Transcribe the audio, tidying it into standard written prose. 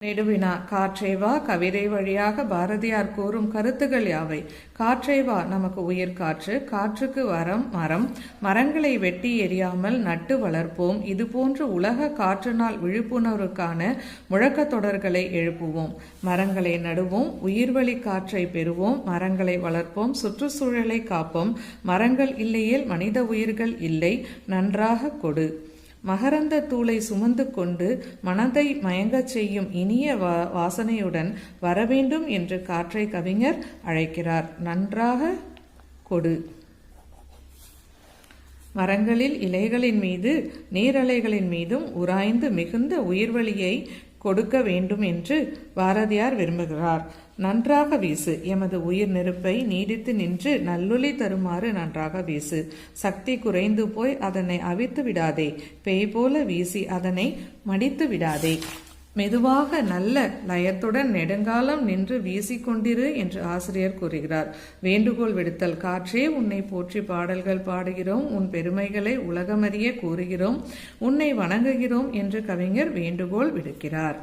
நெடுவினா காற்றேவா கவிதை வழியாக பாரதியார் கூறும் கருத்துகள் யாவை? காற்றேவா நமக்கு உயிர் காற்று, காற்றுக்கு வரம் மரம், மரங்களை வெட்டி எரியாமல் நட்டு வளர்ப்போம். இதுபோன்று உலக காற்று நாள் விழிப்புணர்வுக்கான முழக்கத் தொடர்களை எழுப்புவோம். மரங்களை நடுவோம், உயிர்வழி காற்றை பெறுவோம், மரங்களை வளர்ப்போம், சுற்றுச்சூழலை காப்போம். மரங்கள் இல்லையேல் மனித உயிர்கள் இல்லை. நன்றாக கொடு. மகரந்த தூளை சுமந்து கொண்டு மனதை மயங்கச் செய்யும் இனிய வாசனையுடன் வரவேண்டும் என்று காற்றை கவிஞர் அழைக்கிறார். நன்றாக கொடு. மரங்களில் இலைகளின் மீது நீரலைகளின் மீதும் உராய்ந்து மிகுந்த உயிர்வழியை கொடுக்க வேண்டும் என்று பாரதியார் விரும்புகிறார். நன்றாக வீசு. எமது உயிர் நெருப்பை நீடித்து நின்று நல்லொளி தருமாறு நன்றாக வீசு. சக்தி குறைந்து போய் அதனை அவித்து விடாதே. பேய் போல வீசி அதனை மடித்து விடாதே. மெதுவாக நல்ல லயத்துடன் நெடுங்காலம் நின்று வீசிக்கொண்டிரு என்று ஆசிரியர் கூறுகிறார். வேண்டுகோள் விடுத்தல். காற்றே, உன்னை போற்றி பாடல்கள் பாடுகிறோம், உன் பெருமைகளை உலகமறிய கூறுகிறோம், உன்னை வணங்குகிறோம் என்று கவிஞர் வேண்டுகோள் விடுக்கிறார்.